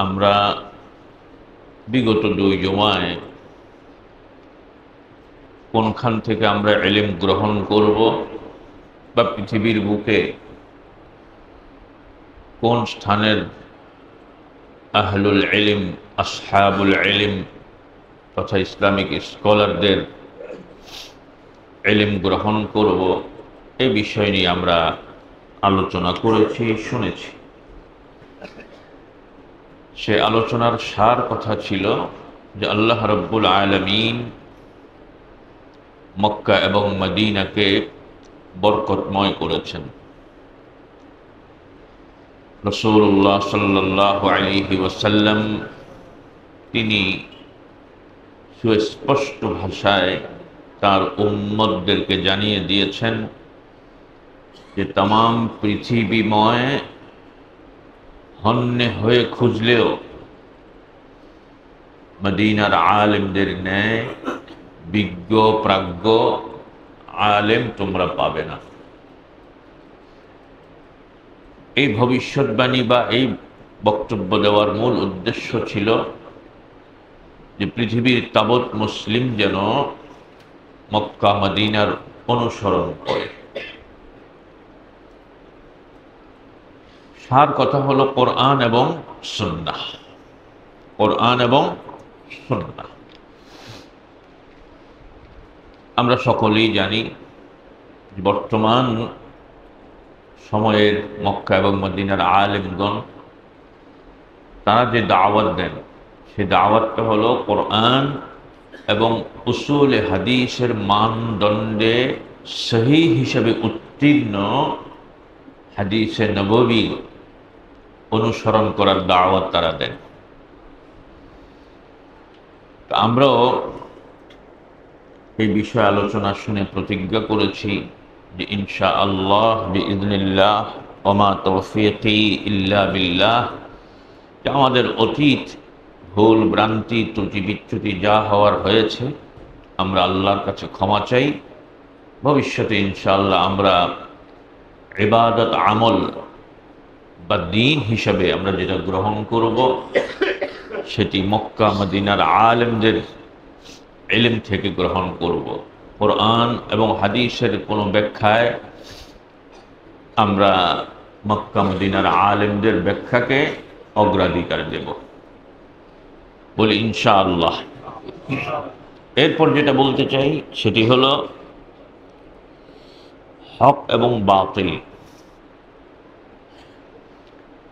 আমরা বিগত দুই জুমায় কোনখান থেকে আমরা ইলম গ্রহণ করব বা পৃথিবীর বুকে কোন স্থানের আহলুল ইলম, আসহাবুল ইলম তথা ইসলামিক স্কলারদের ইলম গ্রহণ করব, এই বিষয় নিয়ে আমরা আলোচনা করেছি, শুনেছি। সে আলোচনার সার কথা ছিল যে আল্লাহ রাব্বুল আলামিন মক্কা এবং মদিনাকে বরকতময় করেছেন। রাসূলুল্লাহ সাল্লাল্লাহু আলাইহি ওয়াসাল্লাম তিনি সুস্পষ্ট ভাষায় তার উম্মতদেরকে জানিয়ে দিয়েছেন যে তামাম পৃথিবীময় হন্যে হয়ে খুঁজলেও মদিনার আলেমদের ন্যায় বিজ্ঞ প্রাজ্ঞ আলেম তোমরা পাবে না। এই ভবিষ্যৎবাণী বা এই বক্তব্য দেওয়ার মূল উদ্দেশ্য ছিল যে পৃথিবীর তাবৎ মুসলিম যেন মক্কা মদিনার অনুসরণ করে। সার কথা হলো কোরআন এবং সুন্নাহ, কোরআন এবং সুন্নাহ। আমরা সকলেই জানি বর্তমান সময়ের মক্কা এবং মদিনার আলেমগণ তারা যে দাওয়াত দেন, সে দাওয়াতটা হলো কোরআন এবং উসুলে হাদিসের মানদণ্ডে সহি হিসেবে উত্তীর্ণ হাদিসে নববী অনুসরণ করার দাওয়াত তারা দেন। আমরাও এই বিষয়ে আলোচনা শুনে প্রতিজ্ঞা করেছি যে ইনশাআল্লাহ বিইذনিল্লাহ ওয়া মা তাওফীকি ইল্লা বিল্লাহ, যে আমাদের অতীত ভুল ভ্রান্তি ত্রুটি বিচ্যুতি যা হওয়ার হয়েছে আমরা আল্লাহর কাছে ক্ষমা চাই। ভবিষ্যতে ইনশাআল্লাহ আমরা ইবাদত আমল বা দ্বীন হিসাবে আমরা যেটা গ্রহণ করব সেটি মক্কা মদিনার আলেমদের ইলম থেকে গ্রহণ করব। কোরআন এবং হাদিসের কোনো ব্যাখ্যায় আমরা মক্কা মদিনার আলেমদের ব্যাখ্যাকে অগ্রাধিকার দেব, বলি ইনশাআল্লাহ। এরপর যেটা বলতে চাই সেটি হলো হক এবং বাতিল,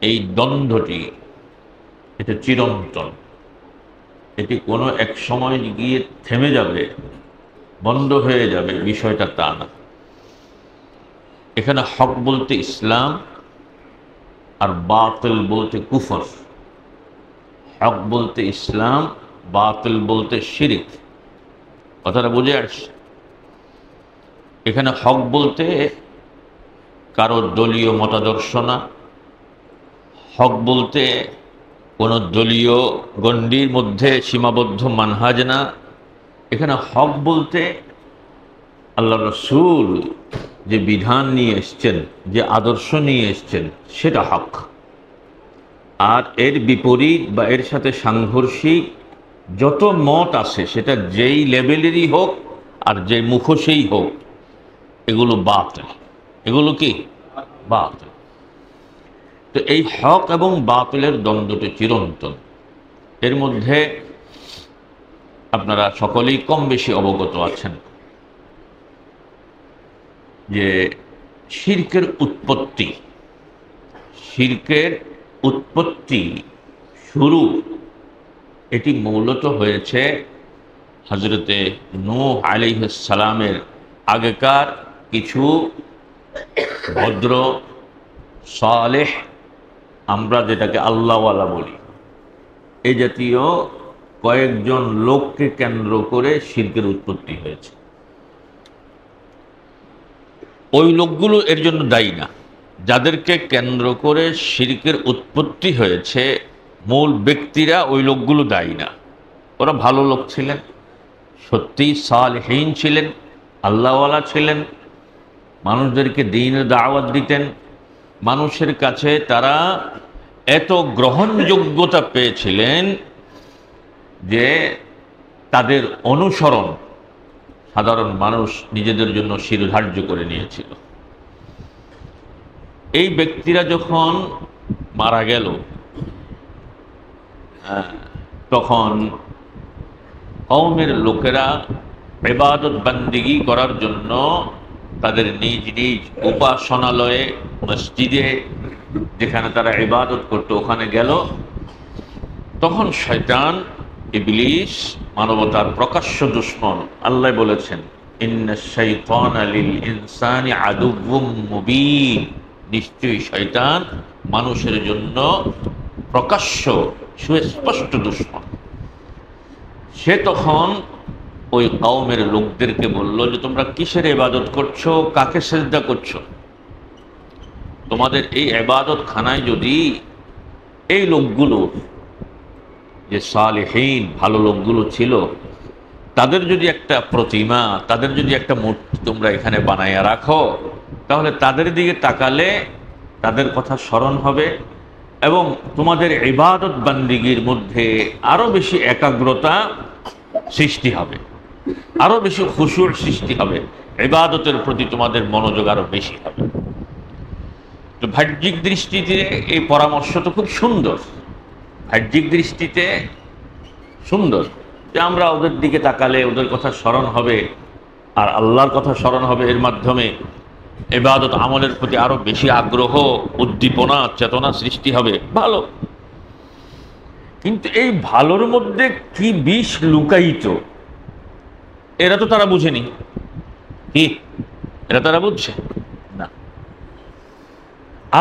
এই দ্বন্দ্বটি এটা চিরন্তন, এটি কোনো এক সময় গিয়ে থেমে যাবে, বন্ধ হয়ে যাবে, বিষয়টা তা না। এখানে হক বলতে ইসলাম আর বাতিল বলতে কুফর। হক বলতে ইসলাম, বাতিল বলতে শিরিক। কথাটা বুঝে আসছে? এখানে হক বলতে কারো দলীয় মতাদর্শ না, হক বলতে কোনো দলীয় গণ্ডির মধ্যে সীমাবদ্ধ মানহাজ না। এখানে হক বলতে আল্লাহ রাসূল যে বিধান নিয়ে এসছেন, যে আদর্শ নিয়ে এসছেন, সেটা হক। আর এর বিপরীত বা এর সাথে সাংঘর্ষিক যত মত আছে, সেটা যেই লেভেলেরই হোক আর যে মুখোশেই হোক, এগুলো বাতিল। এগুলো কি? বাতিল। তো এই হক এবং বাতিলের দ্বন্দ্বটি চিরন্তন। এর মধ্যে আপনারা সকলেই কম বেশি অবগত আছেন যে শিরকের উৎপত্তি শুরু এটি মূলত হয়েছে হযরতে নূহ আলাইহিস সালামের আগেকার কিছু ভদ্র সালেহ, আমরা যেটাকে আল্লাহওয়ালা বলি, এই জাতীয় কয়েকজন লোককে কেন্দ্র করে শিরকের উৎপত্তি হয়েছে। ওই লোকগুলো এর জন্য দায়ী না। যাদেরকে কেন্দ্র করে শিরকের উৎপত্তি হয়েছে, মূল ব্যক্তিরা ওই লোকগুলো দায়ী না। ওরা ভালো লোক ছিলেন, সত্যিই সালেহীন ছিলেন, আল্লাহওয়ালা ছিলেন, মানুষদেরকে দ্বীনের দাওয়াত দিতেন, মানুষের কাছে তারা এত গ্রহণযোগ্যতা পেয়েছিলেন যে তাদের অনুসরণ সাধারণ মানুষ নিজেদের জন্য শিরোধার্য করে নিয়েছিল। এই ব্যক্তিরা যখন মারা গেল তখন কওমের লোকেরা ইবাদত বান্দিগি করার জন্য তাদের নিজ নিজ উপাসনালয়ে, মসজিদে যেখানে তারা ইবাদত করত ওখানে গেল। তখন শয়তান, ইবলিস, মানবতার প্রকাশ্য দুশমন, আল্লাহ বলেছেন ইন্নাশ শাইতানা লিল ইনসানি আদুউম মুবিন, নিশ্চয়ই শয়তান মানুষের জন্য প্রকাশ্য সুস্পষ্ট দুশমন। সে তখন ওই কওমের লোকদেরকে বলল যে তোমরা কিসের ইবাদত করছো, কাকে সিজদা করছো? তোমাদের এই ইবাদত খানায় যদি এই লোকগুলো যে সালেহীন ভালো লোকগুলো ছিল তাদের যদি একটা প্রতিমা, তাদের যদি একটা মূর্তি তোমরা এখানে বানাইয়া রাখো, তাহলে তাদের দিকে তাকালে তাদের কথা স্মরণ হবে এবং তোমাদের ইবাদত বান্দিগির মধ্যে আরো বেশি একাগ্রতা সৃষ্টি হবে, আরো বেশি খুশুর সৃষ্টি হবে, ইবাদতের প্রতি তোমাদের মনোযোগ আরো বেশি হবে। তো বাহ্যিক দৃষ্টিতে এই পরামর্শ তো খুব সুন্দর, বাহ্যিক দৃষ্টিতে সুন্দর যে আমরা ওদের দিকে তাকালে ওদের কথা স্মরণ হবে আর আল্লাহর কথা স্মরণ হবে, এর মাধ্যমে ইবাদত আমলের প্রতি আরো বেশি আগ্রহ, উদ্দীপনা, চেতনা সৃষ্টি হবে, ভালো। কিন্তু এই ভালোর মধ্যে কি বিষ লুকায়িত এরা তো তারা বুঝেনি। কি এরা তারা বুঝছে না?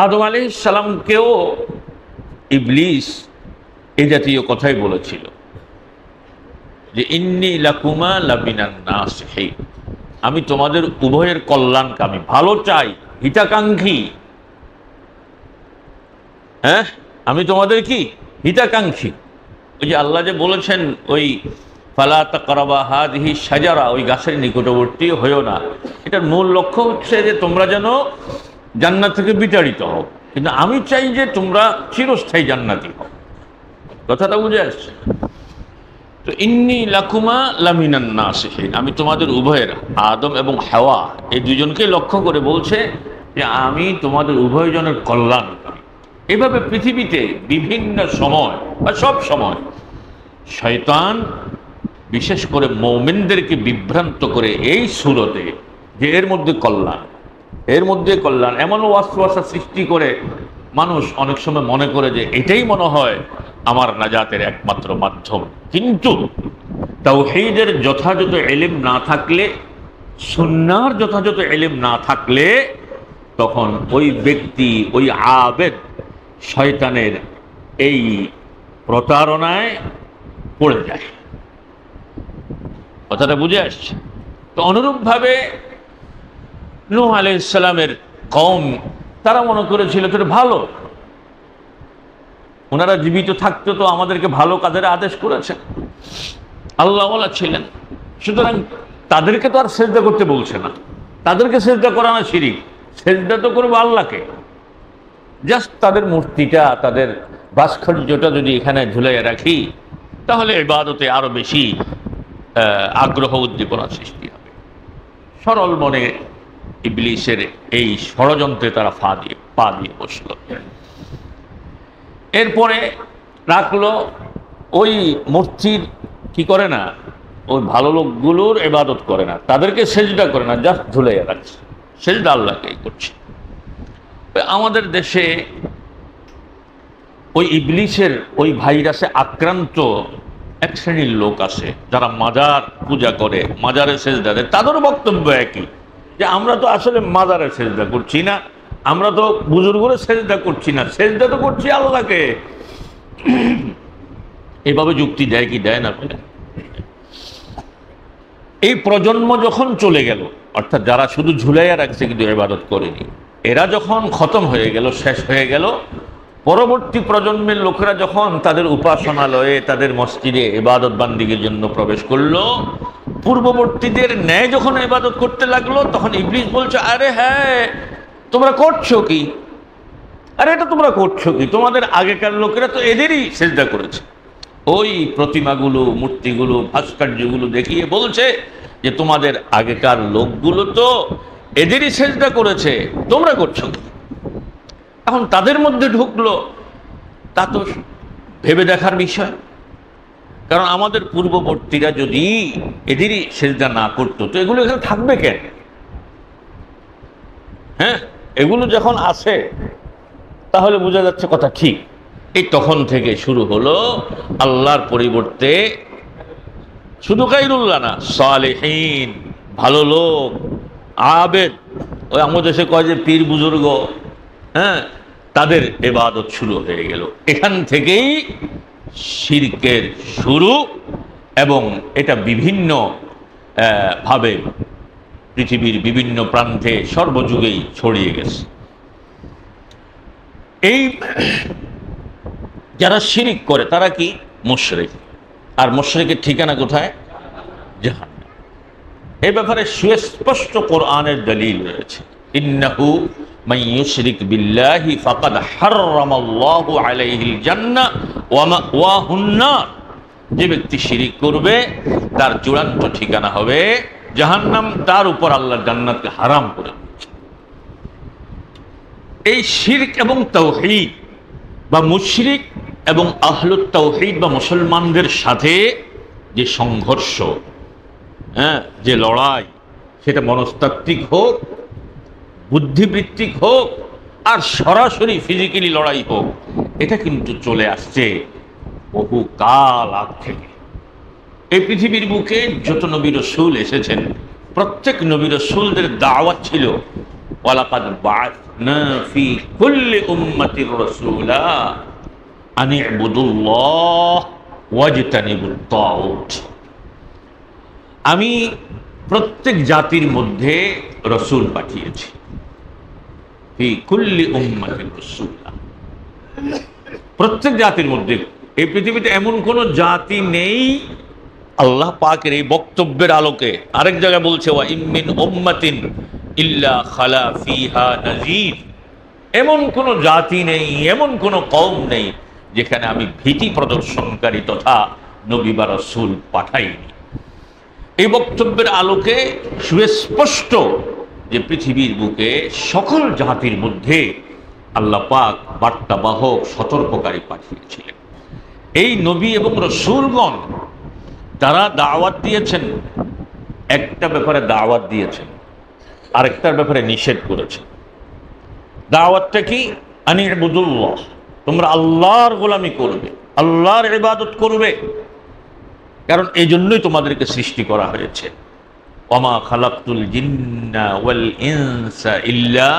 আদম আলাইহিস সালামকেও ইবলিস এই জাতীয় কথাই বলেছিল যে ইন্নী লাকুমা লামিনান নাসিহিন, আমি তোমাদের উভয়ের কল্যাণকামী, ভালো চাই, হিতাকাঙ্ক্ষী। হ্যাঁ, আমি তোমাদের কি হিতাকাঙ্ক্ষী। ওই যে আল্লাহ যে বলেছেন ওই ফালা তাকরাবা হাযিহি শাজারা, ওই গাছের নিকটবর্তী হয়েও না, এটার মূল লক্ষ্য হচ্ছে যে তোমরা যেন জান্নাত থেকে বিতাড়িত হও, কিন্তু আমি চাই যে তোমরা চিরস্থায়ী জান্নাতি হও। কথাটা বুঝে আসছে? তো ইন্নী লাকুমা লামিনান নাসিহিন, আমি তোমাদের উভয়ের, আদম এবং হাওয়া এই দুজনকে লক্ষ্য করে বলছে যে আমি তোমাদের উভয়জনের কল্যাণ করি। এভাবে পৃথিবীতে বিভিন্ন সময় বা সব সময় শয়তান বিশেষ করে মুমিনদেরকে বিভ্রান্ত করে এই সুরতে যে এর মধ্যে কল্যাণ, এর মধ্যে কল্যাণ, এমন ওয়াসওয়াসা সৃষ্টি করে মানুষ অনেক সময় মনে করে যে এটাই মনে হয় আমার নাজাতের একমাত্র মাধ্যম। কিন্তু তাওহীদের যথাযথ ইলম না থাকলে, সুন্নাহর যথাযথ ইলম না থাকলে তখন ওই ব্যক্তি, ওই আবেদ শয়তানের এই প্রতারণায় পড়ে যায়। কথাটা বুঝে আসছে? তো অনুরূপভাবে নূহ আলাইহিস সালামের কওম তারা মনে করেছিল এটা ভালো, ওনারা জীবিত থাকতে তো আমাদেরকে ভালো কাজের আদেশ করেছেন, আল্লাহওয়ালা ছিলেন, সুতরাং তাদেরকে তো আর সেজদা করতে বলছে না, তাদেরকে সেজদা করানো শিরিক, সেজদা তো করবো আল্লাহকে। জাস্ট তাদের মূর্তিটা, তাদের ভাস্কর্যটা যদি এখানে ঝুলাইয়া রাখি তাহলে ইবাদতে আরো বেশি আগ্রহ, উদ্দীপনা সৃষ্টি হবে। সরল মনে ইবলিসের এই ষড়যন্ত্রে তারা পা দিয়ে বসল। এরপরে রাখলো ওই মূর্তির কি করে না, ওই ভালো লোকগুলোর ইবাদত করে না, তাদেরকে সেজদা করে না, জাস্ট ঝুলাইয়া রাখছে, সেজদা আল্লাহকেই করছে। আমাদের দেশে ওই ইবলিসের ওই ভাইরাসে আক্রান্ত এক শ্রেণীর লোক আছে যারা মাজার পূজা করে, মাজারে সেজদা দেয়। তাদেরও বক্তব্য একই যে আমরা তো আসলে মাজারে সেজদা করছি না, আমরা তো বুজুর্গরে সেজদা করছি না, সেজদা তো করছি আল্লাহকে। এভাবে যুক্তি দেয় কি দেয় না? এই প্রজন্ম যখন চলে গেল, অর্থাৎ যারা শুধু ঝুলাইয়া রাখছে কিন্তু ইবাদত করেনি, এরা যখন খতম হয়ে গেল, শেষ হয়ে গেল, পরবর্তী প্রজন্মের লোকেরা যখন তাদের উপাসনালয়ে, তাদের মসজিদে ইবাদত বান্দিগির জন্য প্রবেশ করলো, পূর্ববর্তীদের ন্যায় যখন ইবাদত করতে লাগলো, তখন ইবলিস বলছে আরে হ্যাঁ তোমরা করছো কি, আরে এটা তোমরা করছো কি? তোমাদের আগেকার লোকেরা তো এদেরই সেজদা করেছে। ওই প্রতিমাগুলো, মূর্তিগুলো, ভাস্কর্যগুলো দেখিয়ে বলছে যে তোমাদের আগেকার লোকগুলো তো এদেরই সেজদা করেছে, তোমরা করছো কি? এখন তাদের মধ্যে ঢুকলো, তা তো ভেবে দেখার বিষয়। কারণ আমাদের পূর্ববর্তীরা যদি এদেরই সেজদা না করতো তো এগুলো এখানে থাকবে কেন? হ্যাঁ, এগুলো যখন আসে তাহলে বোঝা যাচ্ছে কথা ঠিক। এই তখন থেকে শুরু হলো আল্লাহর পরিবর্তে শুধু গায়রুল্লাহ না, সালেহীন, ভালো লোক, আবেদ, ওই আমাদের দেশে কয় যে পীর বুজুর্গ, হ্যাঁ, তাদের ইবাদত শুরু হয়ে গেল। এখান থেকেই শিরকের শুরু, এবং এটা বিভিন্ন ভাবে পৃথিবীর বিভিন্ন প্রান্তে সর্বযুগেই ছড়িয়ে গেছে। এই যারা শিরিক করে তারা কি? মুশরিক। আর মুশরিকের ঠিকানা কোথায়? জাহান্নাম। এই ব্যাপারে সুস্পষ্ট কোরআনের দলিল রয়েছে। ইন্নাহু মান ইউশরিক বিল্লাহি ফাকাদ হাররামাল্লাহু আলাইহিল জান্নাহ ওয়া মাওয়াহুন নার। যে ব্যক্তি শিরিক করবে তার চূড়ান্ত ঠিকানা হবে জাহান্নাম, তার উপর আল্লাহ জান্নাতকে হারাম করে দিয়েছে। এই শিরক এবং তাওহীদ বা মুশরিক এবং আহলুত তাওহীদ বা মুসলমানদের সাথে যে সংঘর্ষ, হ্যাঁ, যে লড়াই, সেটা মনস্তাত্ত্বিক হোক, বুদ্ধিবৃত্তিক হোক, আর সরাসরি ফিজিক্যালি লড়াই হোক, এটা কিন্তু চলে আসছে বহু কাল আগ থেকে। এই পৃথিবীর বুকে যত নবী রাসূল এসেছেন, প্রত্যেক নবী রাসূলদের দাওয়াত ছিল ওয়ালাকাদ বা'আথনা ফি কুল্লি উম্মাতির রাসূলা আন ইবুদুল্লাহ ওয়াজতানিবুত তাগুত। আমি প্রত্যেক জাতির মধ্যে রাসূল পাঠিয়েছি। ফি কুল্লি উম্মাতির রাসূলা, প্রত্যেক জাতির মধ্যে। এই পৃথিবীতে এমন কোন জাতি নেই, আল্লাহ পাকের এই বক্তব্যের আলোকে আরেক জায়গায় বলছে ওয়া ইম মিন উম্মাতিন ইল্লা খালা ফিহা নাযীর। এমন কোন জাতি নেই, এমন কোন কওম নেই যেখানে আমি ভীতি প্রদর্শনকারী তথা নবী বা রাসূল পাঠাইনি। এই বক্তব্যের আলোকে সুস্পষ্ট যে পৃথিবীর বুকে সকল জাতির মধ্যে আল্লাহ পাক বার্তাবাহক, সতর্ককারী পাঠিয়েছিলেন। এই নবী এবং রাসূলগণ তারা দাওয়াত দিয়েছেন, একটা ব্যাপারে দাওয়াত দিয়েছেন, আরেকটার ব্যাপারে নিষেধ করেছেন। দাওয়াতটা কি? আন ইবুদুল্লাহ, তোমরা আল্লাহর গোলামি করবে, আল্লাহর ইবাদত করবে, কারণ এই জন্যই তোমাদেরকে সৃষ্টি করা হয়েছে। ওয়ামা খালাকতুল জিন্না ওয়াল ইনসা ইল্লা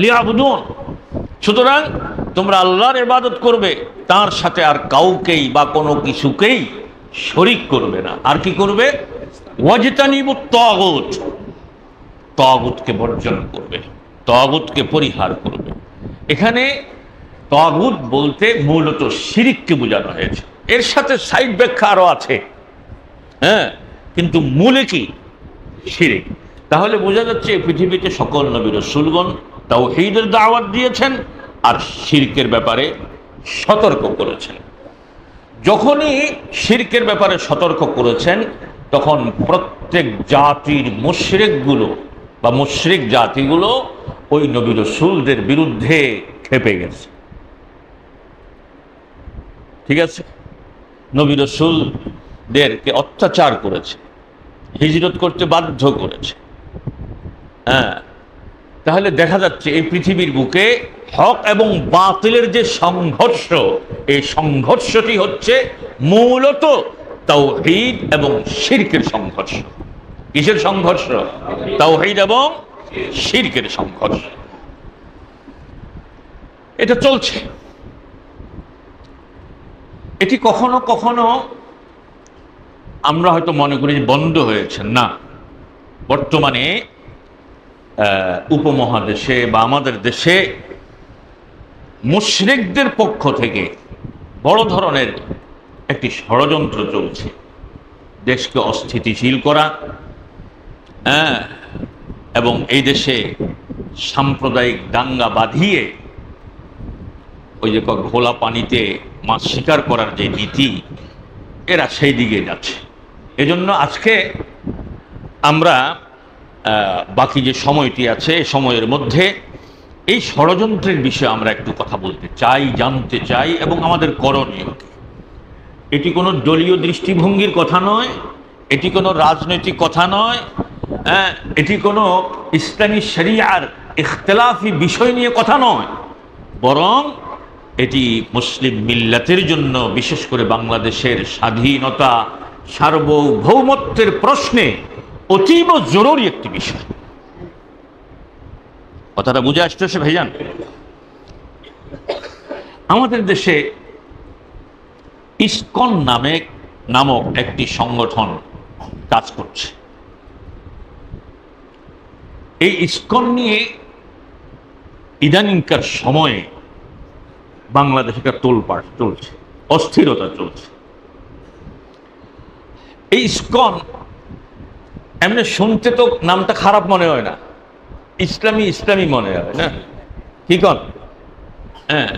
লিয়াবুদুন। সুতরাং তোমরা আল্লাহর ইবাদত করবে, তার সাথে আর কাউকেই বা কোনো কিছুকেই শরীক করবে না। আর কি করবে? ওয়াজতানিবুত তাগুত, তাগুতকে বর্জন করবে, তাগুতকে পরিহার করবে। এখানে তাগুত বলতে মূলত শিরিককে বোঝানো হয়েছে। এর সাথে সাইড ব্যাখ্যা আরো আছে, হ্যাঁ, কিন্তু মূলে কি? শিরিক। তাহলে বোঝা যাচ্ছে পৃথিবীতে সকল নবী রাসূলগণ তাওহীদের দাওয়াত দিয়েছেন আর শিরকের ব্যাপারে সতর্ক করেছেন। যখনই শিরকের ব্যাপারে সতর্ক করেছেন, তখন প্রত্যেক জাতির মুশরিকগুলো বা মুশরিক জাতিগুলো ওই নবী রাসূলদের বিরুদ্ধে খেপে গেছে। ঠিক আছে, নবী রাসূলদেরকে অত্যাচার করেছে, হিজরত করতে বাধ্য করেছে। হ্যাঁ, তাহলে দেখা যাচ্ছে এই পৃথিবীর বুকে হক এবং বাতিলের যে সংঘর্ষ, এই সংঘর্ষটি হচ্ছে মূলত তাওহীদ এবং শিরকের সংঘর্ষ। কিসের সংঘর্ষ? তাওহীদ এবং শিরকের সংঘর্ষ। এটা চলছে। এটি কখনো কখনো আমরা হয়তো মনে করি যে বন্ধ হয়েছে, না। বর্তমানে উপমহাদেশে বা আমাদের দেশে মুশরিকদের পক্ষ থেকে বড় ধরনের একটি ষড়যন্ত্র চলছে, দেশকে অস্থিতিশীল করা, এবং এই দেশে সাম্প্রদায়িক দাঙ্গা বাঁধিয়ে ওই যে ঘোলা পানিতে মাছ শিকার করার যে নীতি, এরা সেই দিকে যাচ্ছে। এজন্য আজকে আমরা বাকি যে সময়টি আছে এই সময়ের মধ্যে এই ষড়যন্ত্রের বিষয়ে আমরা একটু কথা বলতে চাই, জানতে চাই, এবং আমাদের করণীয়। এটি কোনো দলীয় দৃষ্টিভঙ্গির কথা নয়, এটি কোনো রাজনৈতিক কথা নয়, এটি কোনো ইসলামী শরিয়ার ইখতিলাফি বিষয় নিয়ে কথা নয়, বরং এটি মুসলিম মিল্লাতের জন্য, বিশেষ করে বাংলাদেশের স্বাধীনতা সার্বভৌমত্বের প্রশ্নে অতীব জরুরি একটি বিষয়। কথাটা বুঝে আসতেছে ভাইজান? আমাদের দেশে ইসকন নামক একটি সংগঠন কাজ করছে। এই ইসকন নিয়ে ইদানিংকার সময়ে বাংলাদেশে একটা তোলপাড় চলছে, অস্থিরতা চলছে। এই ইসকন এমনি শুনতে তো নামটা খারাপ মনে হয় না, ইসলামী ইসলামী মনে হয় না, কি কন? হ্যাঁ,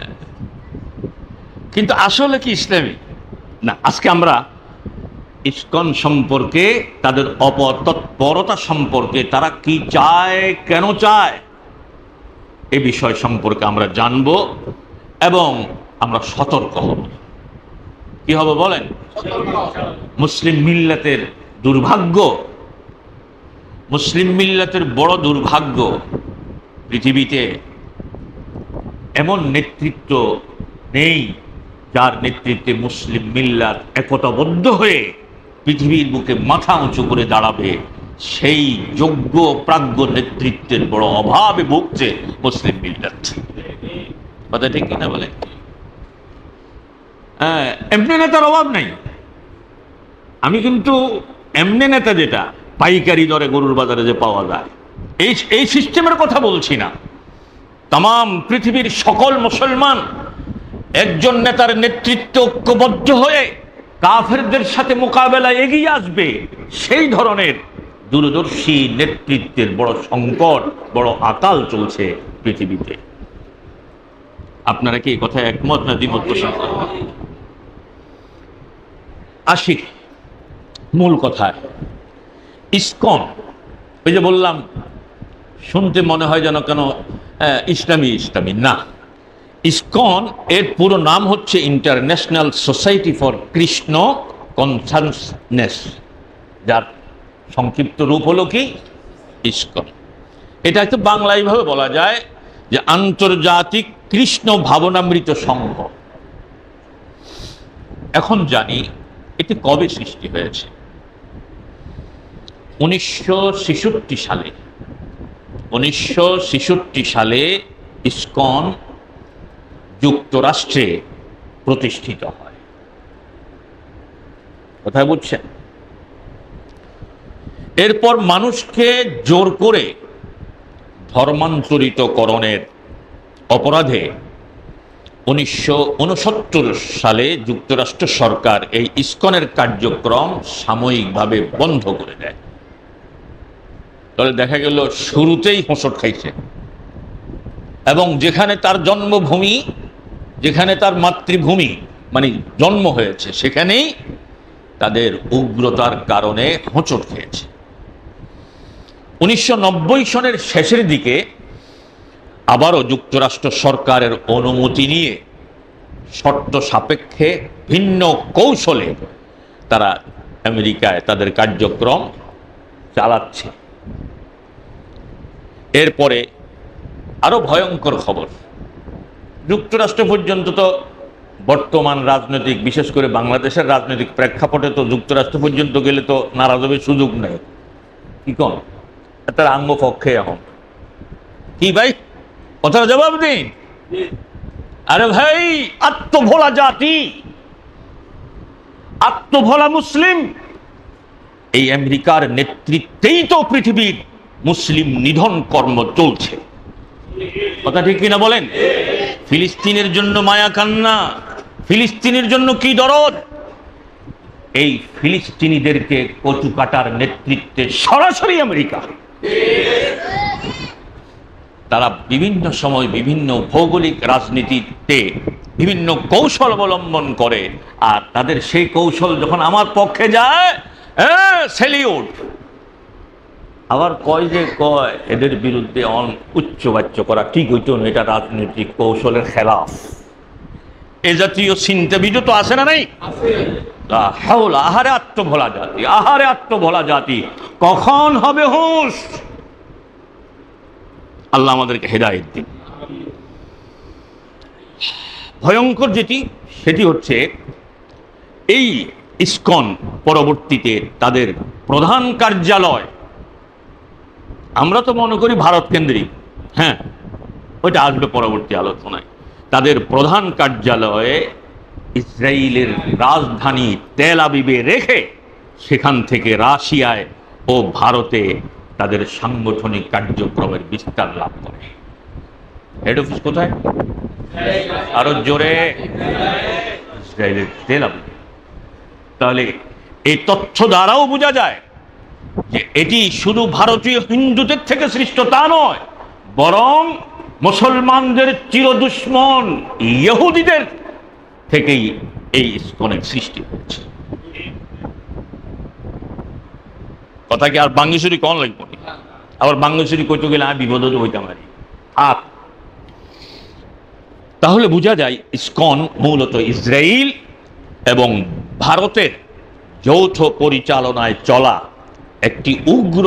কিন্তু আসলে কি ইসলামী না? আজকে আমরা ইসকন সম্পর্কে, তাদের অপতৎপরতা সম্পর্কে, তারা কি চায়, কেন চায়, এ বিষয় সম্পর্কে আমরা জানব এবং আমরা সতর্ক হব। কি হবে বলেন? মুসলিম মিল্লাতের দুর্ভাগ্য, মুসলিম মিল্লাতের বড় দুর্ভাগ্য, পৃথিবীতে এমন নেতৃত্ব নেই যার নেতৃত্বে মুসলিম মিল্লাত একতাবদ্ধ হয়ে পৃথিবীর বুকে মাথা উঁচু করে দাঁড়াবে। সেই যোগ্য প্রাজ্ঞ নেতৃত্বের বড় অভাবে ভুগছে মুসলিম মিল্লাত। কথা ঠিক কিনা বলে? এমনি নেতার অভাব নাই। আমি কিন্তু এমনি নেতা যেটা পাইকারি দরে গরুর বাজারে যে পাওয়া যায়, এই সিস্টেমের কথা বলছি না। তাম পৃথিবীর সকল মুসলমান একজন নেতার নেতৃত্বে ঐক্যবদ্ধ হয়ে কাফেরদের সাথে মোকাবেলায় এগিয়ে আসবে, সেই ধরনের দূরদর্শী নেতৃত্বের বড় সংকট, বড় আকাল চলছে পৃথিবীতে। আপনারা কি এই কথায় একমত না দ্বিমত পোষণ করেন? আসি মূল কথায়। ইসকন, ওই যে বললাম, শুনতে মনে হয় যেন কেন ইসলামী ইসলামী না। ইসকন এর পুরো নাম হচ্ছে international society for Krishna consciousness, যার সংক্ষিপ্ত রূপ হলো কি ইসকন। এটা একটু বাংলা এইভাবে বলা যায় যে আন্তর্জাতিক কৃষ্ণ ভাবনামৃত সংঘ। এখন জানি এটি কবে সৃষ্টি হয়েছে। 1966 সালে। 1966 সালে ইসকন যুক্তরাষ্ট্রে প্রতিষ্ঠিত হয়। কোথায় বুঝছেন? এরপর মানুষকে জোর করে ধর্মান্তরিতকরণের অপরাধে 1969 সালে যুক্তরাষ্ট্র সরকার এই ইসকনের কার্যক্রম সাময়িকভাবে বন্ধ করে দেয়। তাহলে দেখা গেল শুরুতেই হোঁচট খাইছে, এবং যেখানে তার জন্মভূমি, যেখানে তার মাতৃভূমি মানে জন্ম হয়েছে, সেখানেই তাদের উগ্রতার কারণে হোঁচট খেয়েছে। 1990 সনের শেষের দিকে আবারও যুক্তরাষ্ট্র সরকারের অনুমতি নিয়ে শর্ত সাপেক্ষে ভিন্ন কৌশলে তারা আমেরিকায় তাদের কার্যক্রম চালাচ্ছে। এরপরে আরো ভয়ঙ্কর খবর, যুক্তরাষ্ট্র পর্যন্ত তো বর্তমান রাজনৈতিক, বিশেষ করে বাংলাদেশের রাজনৈতিক প্রেক্ষাপটে তো যুক্তরাষ্ট্র পর্যন্ত গেলে তো নারাজ হবে সুযোগ নেই। কি কন? তার আঙ্গ পক্ষে এখন কি ভাই, কথার জবাব দিন। আরে ভাই, আত্মভোলা জাতি, আত্মভোলা মুসলিম, এই আমেরিকার নেতৃত্বেই তো পৃথিবীর মুসলিম নিধন কর্ম চলছে। কথা ঠিক কিনা বলেন? ফিলিস্তিনের জন্য মায়া কান্না, ফিলিস্তিনের জন্য কি দরদ, এই ফিলিস্তিনিদেরকে কচু কাটার নেতৃত্বে সরাসরি আমেরিকা। তারা বিভিন্ন সময় বিভিন্ন ভৌগোলিক রাজনীতিতে বিভিন্ন কৌশল অবলম্বন করে, আর তাদের সেই কৌশল যখন আমার পক্ষে যায়, সেলিউট। আবার কয় যে কয় এদের বিরুদ্ধে উচ্চবাচ্য করা ঠিক হইত না, এটা রাজনৈতিক কৌশলের খেলাফ। এ জাতীয় চিন্তাবিদ তো আছে না নাই? আহারে আত্মভোলা জাতি, আহারে আত্মভোলা জাতি, কখন হবে হুঁশ? আল্লাহ আমাদেরকে হেদায়েত দিন। ভয়ঙ্কর যেটি, সেটি হচ্ছে এই ইসকন পরবর্তীতে তাদের প্রধান কার্যালয়, আমরা তো মনে করি ভারত কেন্দ্রিক, হ্যাঁ ওইটা আসবে পরবর্তী আলোচনায়। তাদের প্রধান কার্যালয়ে ইসরায়েলের রাজধানী তেল আবিবে রেখে সেখান থেকে রাশিয়ায় ও ভারতে তাদের সাংগঠনিক কার্যক্রমের বিস্তার লাভ করে। হেড অফিস কোথায়? আরো জোরে, ইসরায়েলের তেল আবিবে। তাহলে এই তথ্য দ্বারাও বোঝা যায় যে এটি শুধু ভারতীয় হিন্দুদের থেকে সৃষ্ট তা নয়, বরং মুসলমানদের চিরদুশ্মন ইহুদিদের থেকেই এই ইসকনের সৃষ্টি হয়েছে। কথা কি আর বাঙ্গেশ্বরী কন লাগবে? আবার বাঙ্গেশ্বরী কইতে গেলে আমি বিপদ হইতাম পারি। আর তাহলে বোঝা যায় ইসকন মূলত ইসরায়েল এবং ভারতের যৌথ পরিচালনায় চলা একটি উগ্র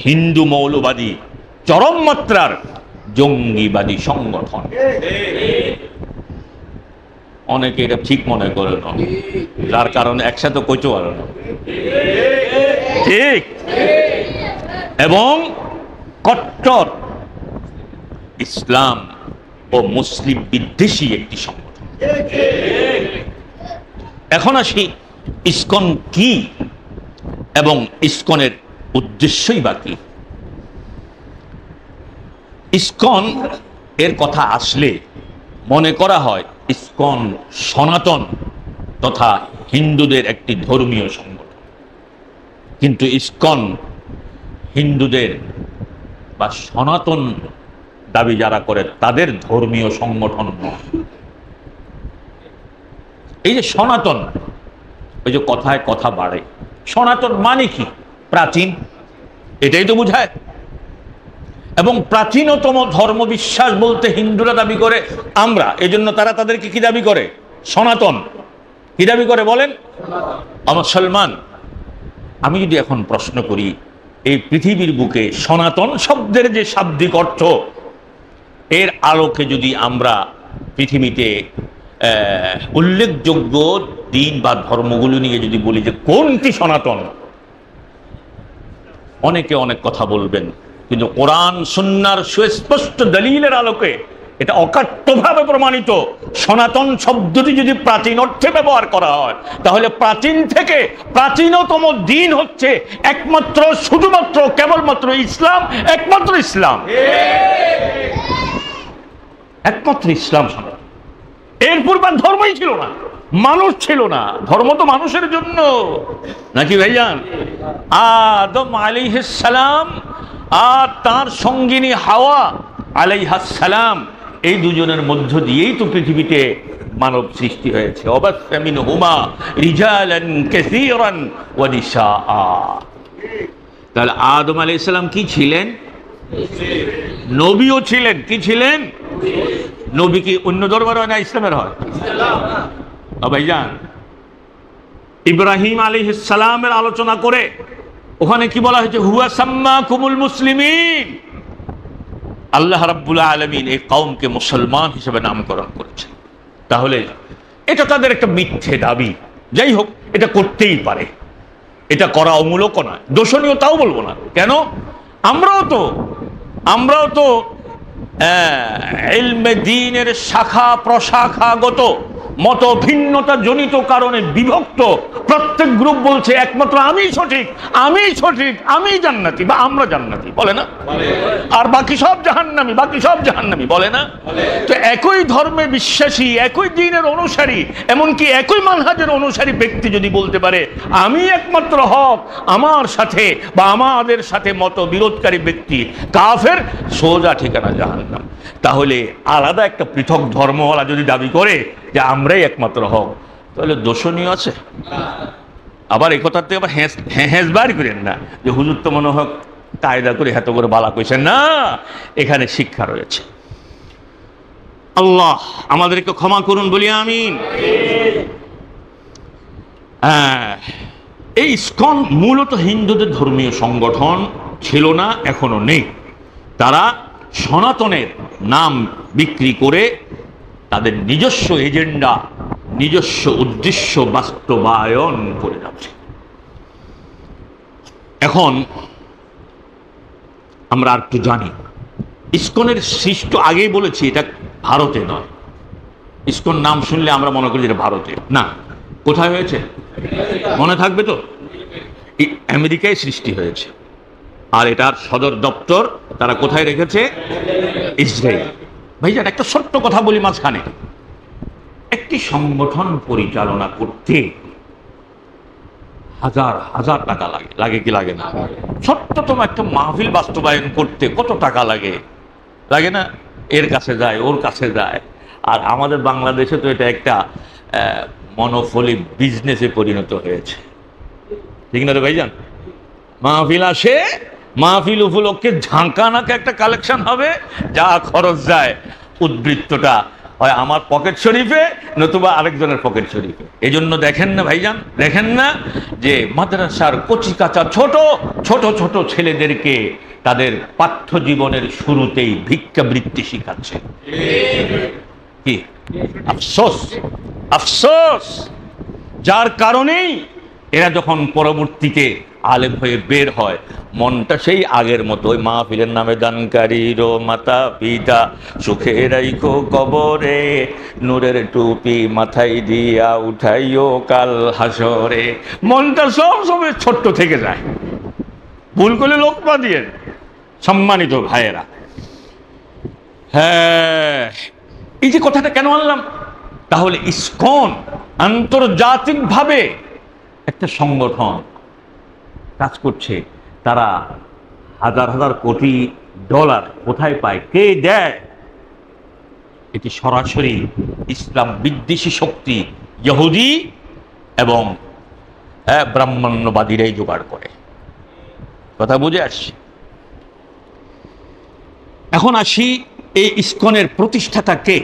হিন্দু মৌলবাদী চরম মাত্রার জঙ্গিবাদী সংগঠন। অনেকে এটা ঠিক মনে করে না, যার কারণে একসাথে কইতে পারে না, ঠিক, এবং কট্টর ইসলাম ও মুসলিম বিদ্বেষী একটি সংগঠন। এখন আসি ইসকন কি এবং ইসকনের উদ্দেশ্যই বা কি। ইসকন এর কথা আসলে মনে করা হয় ইসকন সনাতন তথা হিন্দুদের একটি ধর্মীয় সংগঠন, কিন্তু ইসকন হিন্দুদের বা সনাতন দাবি যারা করে তাদের ধর্মীয় সংগঠন নয়। এই যে সনাতন, ওই যে কথায় কথা বাড়ে, সনাতন মানে কি? প্রাচীন, এটাই তো বোঝায়। এবং প্রাচীনতম ধর্ম বিশ্বাস বলতে হিন্দুরা দাবি করে আমরা, এজন্য তারা তাদেরকে কি দাবি করে? সনাতন। কি দাবি করে বলেন? মুসলমান। আমি যদি এখন প্রশ্ন করি, এই পৃথিবীর বুকে সনাতন শব্দের যে শাব্দিক অর্থ, এর আলোকে যদি আমরা পৃথিবীতে উল্লেখযোগ্য দিন বা ধর্মগুলো নিয়ে যদি বলি যে কোনটি সনাতন, অনেকে অনেক কথা বলবেন, কিন্তু কোরআন সুন্নাহর সুস্পষ্ট দলিলের আলোকে এটা অকাট্যভাবে প্রমাণিত। সনাতন শব্দটি যদি প্রাচীন অর্থে ব্যবহার করা হয়, তাহলে প্রাচীন থেকে প্রাচীনতম দিন হচ্ছে একমাত্র, শুধুমাত্র, কেবলমাত্র ইসলাম, একমাত্র ইসলাম, একমাত্র ইসলাম সনাতন। এর পূর্বে ধর্মই ছিল না, মানুষ ছিল না। ধর্ম তো মানুষের জন্য, নাকি ভাইজান? আদম আলাইহিস সালাম আর তার সঙ্গিনী হাওয়া আলাইহাস সালাম, এই দুজনের মধ্য দিয়েই তো পৃথিবীতে মানব সৃষ্টি হয়েছে। অবাসা মিনহুমা রিজালান কাসীরান ওয়া নিসাআ। তাহলে আদম আলাইহিস সালাম কি ছিলেন? নবীও ছিলেন। কি ছিলেন? নবী কি অন্য ধর্মের হয় না ইসলামের হয়? ভাইজান, ইব্রাহিম আলাইহিস সালামের আলোচনা করে ওখানে কি বলা হয়েছে? হুয়া সাম্মাকুমুল মুসলিমিন। আল্লাহ রাব্বুল আলামিন এই কওমকে মুসলমান হিসেবে নামকরণ করেছেন। তাহলে এটা তাদের একটা মিথ্যে দাবি। যাই হোক, এটা করতেই পারে, এটা করা অমূলক নয়, দোষণীয় তাও বলবো না। কেন? আমরাও তো ইলমে দ্বীনের শাখা প্রশাখাগত মত ভিন্নতা জনিত কারণে বিভক্ত প্রত্যেক গ্রুপ বলছে একমাত্র আমি সঠিক, আমি সঠিক, আমি জান্নাতি বা আমরা জান্নাতি, বলে না? আর বাকি সব জাহান্নামী, বাকি সব জাহান্নামী, বলে না? তো একই ধর্মে বিশ্বাসী, একই দ্বীনের অনুসারী, এমনকি একই মানহাজের অনুসারী ব্যক্তি যদি বলতে পারে আমি একমাত্র হক, আমার সাথে বা আমাদের সাথে মত বিরোধকারী ব্যক্তি কাফের, সোজা ঠিকানা জাহান্নাম। তাহলে আলাদা একটা পৃথক ধর্মওয়ালা যদি দাবি করে যে আমরাই একমাত্র হক, তাহলে দোষণীয় আছে? আবার এই কথার থেকে আবার হ্যাঁস বার করেন না যে হুজুর তো মনে হোক কায়দা করে এত করে বালা কইছেন না, এখানে শিক্ষা রয়েছে। আল্লাহ আমাদেরকে ক্ষমা করুন, বলি আমিন। এই ইসকন মূলত হিন্দুদের ধর্মীয় সংগঠন ছিল না, এখনো নেই। তারা সনাতনের নাম বিক্রি করে তাদের নিজস্ব এজেন্ডা, নিজস্ব উদ্দেশ্য বাস্তবায়ন করে যাচ্ছে। এখন আমরা আর একটু জানি, ইসকনের সৃষ্টি আগেই বলেছি এটা ভারতে নয়। ইসকন নাম শুনলে আমরা মনে করি এটা ভারতে না। কোথায় হয়েছে মনে থাকবে তো? আমেরিকায় সৃষ্টি হয়েছে, আর এটার সদর দপ্তর তারা কোথায় রেখেছে? ইসরায়েল। ভাইজান একটা ছোট্ট কথা বলি মাঝখানে, একটি সংগঠন পরিচালনা করতে হাজার হাজার টাকা লাগে, লাগে কি লাগে না? ছোট্টতম একটা মাহফিল বাস্তবায়ন করতে কত টাকা লাগে, লাগে না? এর কাছে যায়, ওর কাছে যায়। আর আমাদের বাংলাদেশে তো এটা একটা মনোফলি বিজনেসে পরিণত হয়েছে, ঠিক না রে ভাইজান? মাহফিল আসে, মাহফিল উপলক্ষে ঝাঁকানাকে একটা কালেকশন হবে, যা খরচ যায় উদ্বৃত্তটা হয় আমার পকেট শরীফে, নতুবা আরেকজনের পকেট শরীফে। এই জন্য দেখেন না ভাইজান, দেখেন না যে মাদ্রাসার কচি কাঁচা ছোট ছোট ছোট ছেলেদেরকে তাদের পাঠ্য জীবনের শুরুতেই ভিক্ষাবৃত্তি শিখাচ্ছে। কি আফসোস, আফসোস! যার কারণেই এরা যখন পরবর্তীতে আলেম হয়ে বের হয়, মনটা সেই আগের মতো, ওই মাহফিলের নামে দানকারীর মাতা পিতা সুখে রাইখো কবরে, নূরের টুপি মাথায় দিয়া উঠাইও কাল হাসরে। মনটা সব সময় ছোট্ট থেকে যায়। ভুল করলে লোকমা দিয়ে, সম্মানিত ভাইয়েরা। হ্যাঁ, এই যে কথাটা কেন আনলাম, তাহলে ইসকন আন্তর্জাতিকভাবে একটা সংগঠন কাজ করছে। তারা হাজার হাজার কোটি ডলার কোথায় পায়, কে দেয়? এটি সরাসরি ইসলাম বিদ্বেষী শক্তি ইহুদি এবং ব্রাহ্মণ্যবাদীরাই জোগাড় করে। কথা বুঝে আসছে? এখন আসি এই ইসকনের প্রতিষ্ঠাতা কে।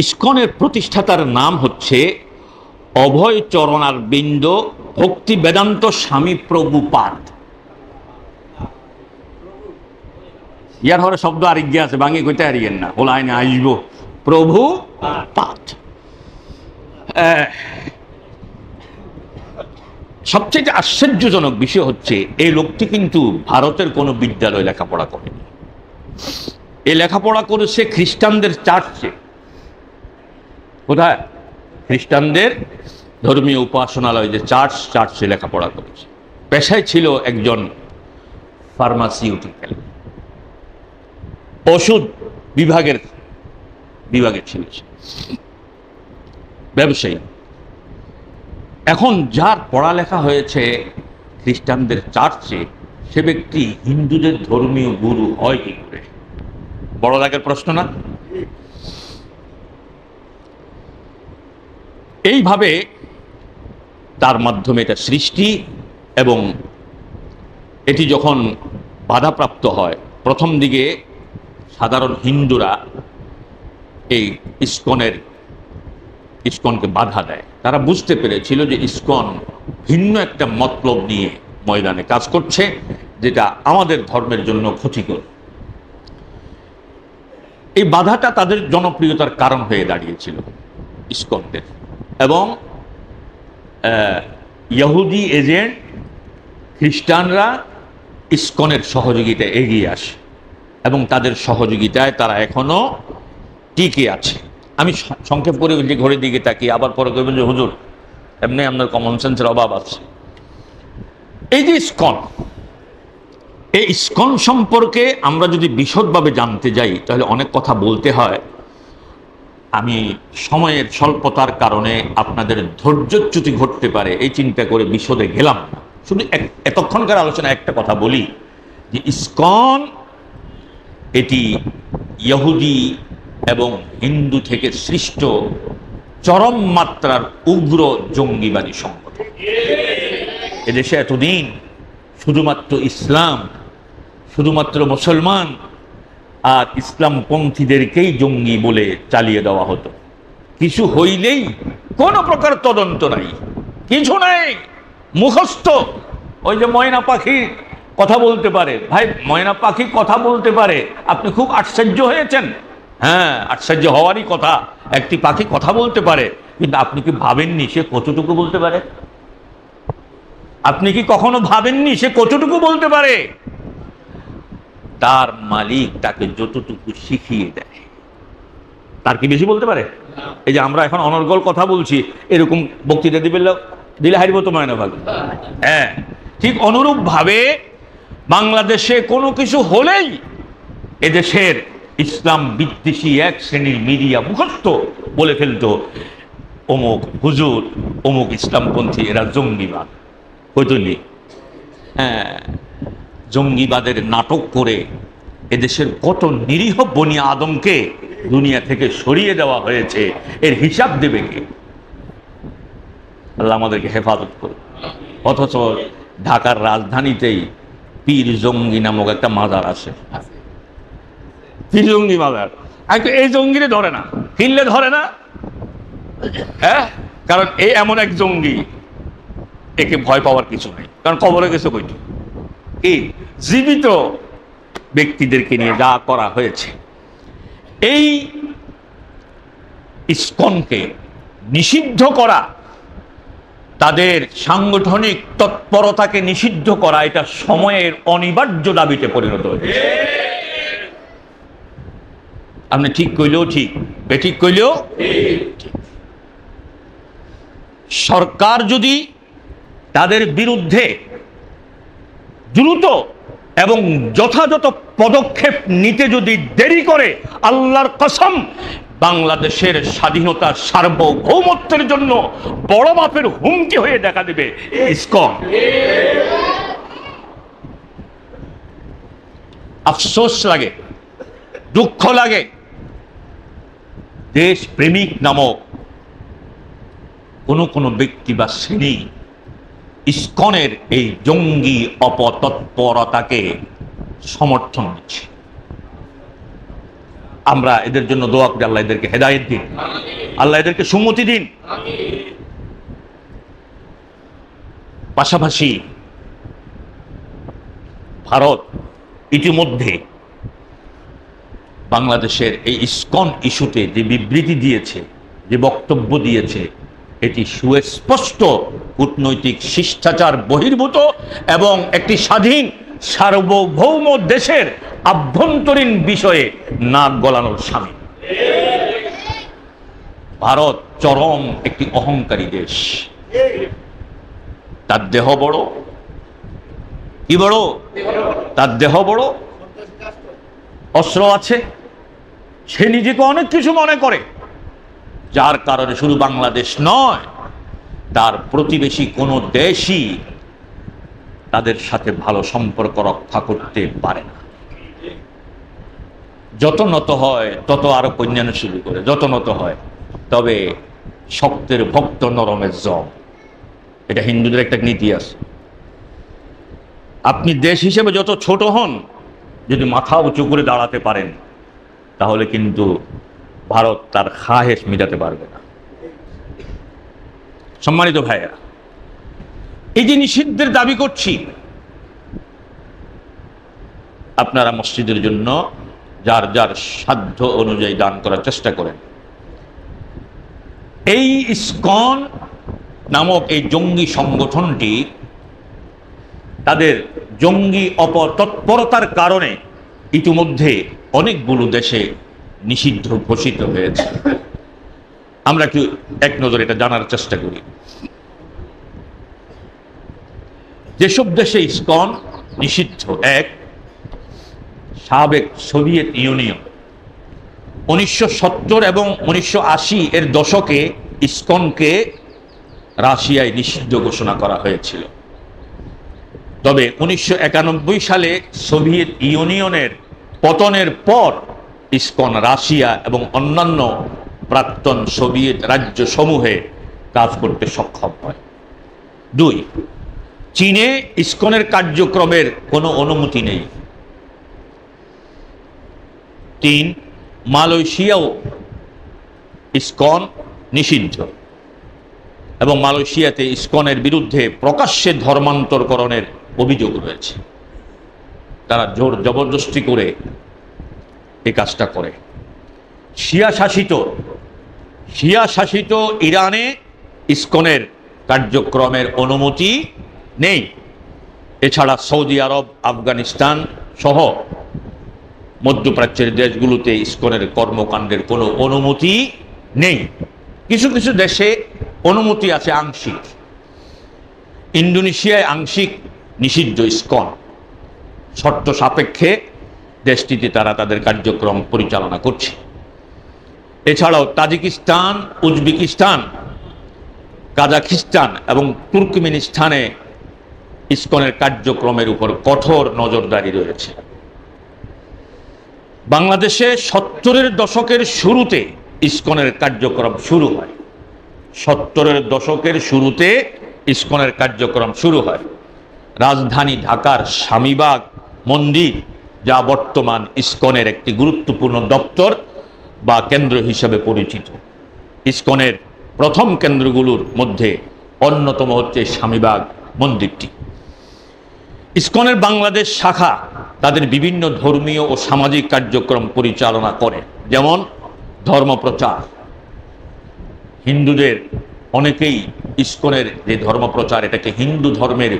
ইসকনের প্রতিষ্ঠাতার নাম হচ্ছে অভয় চরণারবিন্দ ভক্তি বেদান্ত স্বামী প্রভুপাদ। ইয়ার হরে শব্দ আর ইজ্ঞা আছে, বাঙি কইতে হারিয়েন না, ওলাই না আসবো প্রভুপাদ। সবচেয়ে আশ্চর্যজনক বিষয় হচ্ছে এই লোকটি কিন্তু ভারতের কোনো বিদ্যালয়ে লেখাপড়া করেনি। এই লেখাপড়া করেছে খ্রিস্টানদের চার্চে। কোথায়? খ্রিস্টানদের ধর্মীয় উপাসনালয় যে চার্চে লেখাপড়া করেছে। পেশায় ছিল একজন ফার্মাসিউটিক্যাল, ওষুধ বিভাগের ছিল ব্যবসায়ী। এখন যার পড়ালেখা হয়েছে খ্রিস্টানদের চার্চে, সে ব্যক্তি হিন্দুদের ধর্মীয় গুরু হয় কি করে? বড় লাখের প্রশ্ন না? এইভাবে তার মাধ্যমে এটা সৃষ্টি, এবং এটি যখন বাধাপ্রাপ্ত হয়, প্রথম দিকে সাধারণ হিন্দুরা এই ইসকনকে বাধা দেয়। তারা বুঝতে পেরেছিল যে ইসকন ভিন্ন একটা মতলব নিয়ে ময়দানে কাজ করছে, যেটা আমাদের ধর্মের জন্য ক্ষতিকর। এই বাধাটা তাদের জনপ্রিয়তার কারণ হয়ে দাঁড়িয়েছিল ইসকনদের, এবং ইহুদি এজেন্ট খ্রিস্টানরা ইসকনের সহযোগিতায় এগিয়ে আসে, এবং তাদের সহযোগিতায় তারা এখনো টিকে আছে। আমি সংক্ষেপ করে বলছি, ঘড়ির দিকে তাকিয়ে আবার পরে করবেন যে হুজুর এমনি আপনার কমন সেন্সের অভাব আছে। এই যে ইসকন, এই ইসকন সম্পর্কে আমরা যদি বিশদভাবে জানতে যাই তাহলে অনেক কথা বলতে হয়। আমি সময়ের স্বল্পতার কারণে আপনাদের ধৈর্যচ্যুতি ঘটতে পারে এই চিন্তা করে বিশদে গেলাম না। শুধু এতক্ষণকার আলোচনা একটা কথা বলি যে ইসকন এটি ইহুদি এবং হিন্দু থেকে সৃষ্ট চরম মাত্রার উগ্র জঙ্গিবাদী সংগঠন। এদেশে এতদিন শুধুমাত্র ইসলাম, শুধুমাত্র মুসলমান আর ইসলামপন্থীদেরকেই জঙ্গি বলে চালিয়ে দেওয়া হতো। কিছু হইলেই কোনো প্রকার তদন্ত নাই, কিছু নাই, মুখস্থ। ওই যে ময়না পাখি কথা বলতে পারে, ভাই ময়না পাখি কথা বলতে পারে, আপনি খুব আশ্চর্য হয়েছেন? হ্যাঁ, আশ্চর্য হওয়ারই কথা, একটি পাখি কথা বলতে পারে, কিন্তু আপনি কি ভাবেননি সে কতটুকু বলতে পারে? আপনি কি কখনো ভাবেননি সে কতটুকু বলতে পারে? তার মালিক তাকে যতটুকু শিখিয়ে দেয়, তার কি বেশি বলতে পারে? এই যে আমরা এখন অনর্গল কথা বলছি, এরকম বক্তৃতা দিলে হারিব তো ময়না ভাগ। হ্যাঁ, ঠিক অনুরূপ ভাবে বাংলাদেশে কোনো কিছু হলেই এদেশের ইসলাম বিদ্বেষী এক শ্রেণীর মিডিয়া মুখস্থ বলে ফেলতো, অমুক হুজুর, অমুক ইসলামপন্থী, এরা জঙ্গিবাদ। হইতলি হ্যাঁ, জঙ্গিবাদের নাটক করে এদেশের কত নিরীহ বনি আদমকে দুনিয়া থেকে সরিয়ে দেওয়া হয়েছে, এর হিসাব দেবে কে? আল্লাহ আমাদেরকে হেফাজত করুন। অথচ ঢাকার রাজধানীতেই পীর জঙ্গি নামক একটা মাজার আছে, পীর জঙ্গি মাজার। এই জঙ্গিরে ধরে না, কিনলে ধরে না। হ্যাঁ, কারণ এই এমন এক জঙ্গি, একে ভয় পাওয়ার কিছু নেই, কারণ কবরে গেছে কইটি। এই জীবিত ব্যক্তিদেরকে নিয়ে যা করা হয়েছে, এই ইসকনকে নিষিদ্ধ করা, তাদের সাংগঠনিক তৎপরতাকে নিষিদ্ধ করা, এটা সময়ের অনিবার্য দাবিতে পরিণত হয়েছে। আপনি ঠিক কইলেও ঠিক, বেঠিক কইলেও ঠিক। সরকার যদি তাদের বিরুদ্ধে দ্রুত এবং যথাযথ পদক্ষেপ নিতে যদি দেরি করে, আল্লাহর কসম বাংলাদেশের স্বাধীনতার সার্বভৌমত্বের জন্য বড় মাপের হুমকি হয়ে দেখা দেবে ইসকন। আফসোস লাগে, দুঃখ লাগে, দেশ প্রেমিক নামক কোনো ব্যক্তি বা শ্রেণী ইসকনের এই জঙ্গি অপতৎপরতাকে সমর্থন দিচ্ছে। আমরা এদের জন্য দোয়া করি, আল্লাহ এদেরকে হেদায়েত দিন, আল্লাহ এদেরকে সুমতি দিন। পাশাপাশি ভারত ইতিমধ্যে বাংলাদেশের এই ইসকন ইস্যুতে যে বিবৃতি দিয়েছে, যে বক্তব্য দিয়েছে, এটি সুস্পষ্ট কূটনৈতিক শিষ্টাচার বহির্ভূত এবং একটি স্বাধীন সার্বভৌম দেশের আভ্যন্তরীণ বিষয়ে নাক গলানোর সামিল। ভারত চরম একটি অহংকারী দেশ, তার দেহ বড়, কি বড়? তার দেহ বড়, অস্ত্র আছে, সে নিজেকে অনেক কিছু মনে করে, যার কারণে শুধু বাংলাদেশ নয়, তার প্রতিবেশী কোনো দেশই তাদের সাথে ভালো সম্পর্ক রক্ষা করতে পারে না। যত নত হয় তত আরো কন্যানো শুরু করে, যত নত হয়। তবে শক্তের ভক্ত নরমের জম, এটা হিন্দুদের একটা নীতি আছে। আপনি দেশ হিসেবে যত ছোট হন, যদি মাথা উঁচু করে দাঁড়াতে পারেন, তাহলে কিন্তু ভারত তার খাহেশ মিটাতে পারবে না। সম্মানিত ভাইয়েরা, এই যে নিষিদ্ধের দাবি করছি, আপনারা মসজিদের জন্য যার যার সাধ্য অনুযায়ী দান করার চেষ্টা করেন। এই ইসকন নামক এই জঙ্গি সংগঠনটি তাদের জঙ্গি অপতৎপরতার কারণে ইতিমধ্যে অনেকগুলো দেশে নিষিদ্ধ ঘোষিত হয়েছে। আমরা কি এক নজর এটা জানার চেষ্টা করি। যেসব দেশে ইসকন নিষিদ্ধ, এক, সাবেক সোভিয়েত ইউনিয়ন 1970 এবং 1980 এর দশকে ইসকনকে রাশিয়ায় নিষিদ্ধ ঘোষণা করা হয়েছিল। তবে 1991 সালে সোভিয়েত ইউনিয়নের পতনের পর ইসকন রাশিয়া এবং অন্যান্য প্রাক্তন সোভিয়েত রাজ্য সমূহে কাজ করতে সক্ষম হয়। দুই, চীনে ইসকনের কার্যক্রমের কোনো অনুমতি নেই। তিন, মালয়েশিয়াও ইসকন নিষিদ্ধ এবং মালয়েশিয়াতে ইসকনের বিরুদ্ধে প্রকাশ্যে ধর্মান্তরকরণের অভিযোগ রয়েছে। তারা জোর জবরদস্তি করে এই কাজটা করে। শিয়া শাসিত ইরানে ইসকনের কার্যক্রমের অনুমতি নেই। এছাড়া সৌদি আরব, আফগানিস্তান সহ মধ্যপ্রাচ্যের দেশগুলোতে ইসকনের কর্মকাণ্ডের কোনো অনুমতি নেই। কিছু কিছু দেশে অনুমতি আছে আংশিক। ইন্দোনেশিয়ায় আংশিক নিষিদ্ধ ইসকন, শর্ত সাপেক্ষে দেশটিতে তারা তাদের কার্যক্রম পরিচালনা করছে। এছাড়াও তাজিকিস্তান, উজবেকিস্তান, কাজাখস্তান এবং তুর্কমেনিস্তানে ইসকনের কার্যক্রমের উপর কঠোর নজরদারি রয়েছে। বাংলাদেশে 70-এর দশকের শুরুতে ইসকনের কার্যক্রম শুরু হয়। 70-এর দশকের শুরুতে ইসকনের কার্যক্রম শুরু হয়। রাজধানী ঢাকার স্বামীবাগ মন্দির, যা বর্তমান ইসকনের একটি গুরুত্বপূর্ণ দপ্তর বা কেন্দ্র হিসেবে পরিচিত। ইসকনের প্রথম কেন্দ্রগুলোর মধ্যে অন্যতম হচ্ছে স্বামীবাগ মন্দিরটি। ইসকনের বাংলাদেশ শাখা তাদের বিভিন্ন ধর্মীয় ও সামাজিক কার্যক্রম পরিচালনা করে, যেমন ধর্মপ্রচার। হিন্দুদের অনেকেই ইসকনের যে ধর্মপ্রচার, এটাকে হিন্দু ধর্মের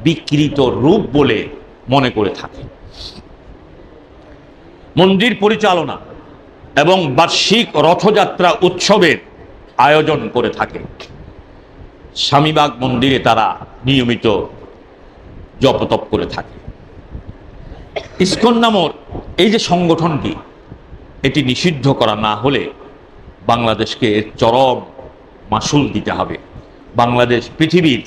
বিকৃত রূপ বলে মনে করে থাকে। মন্দির পরিচালনা এবং বার্ষিক রথযাত্রা উৎসবের আয়োজন করে থাকে। স্বামীবাগ মন্দিরে তারা নিয়মিত জপতপ করে থাকে। ইসকন নামক এই যে সংগঠনটি, এটি নিষিদ্ধ করা না হলে বাংলাদেশকে এর চরম মাসুল দিতে হবে। বাংলাদেশ পৃথিবীর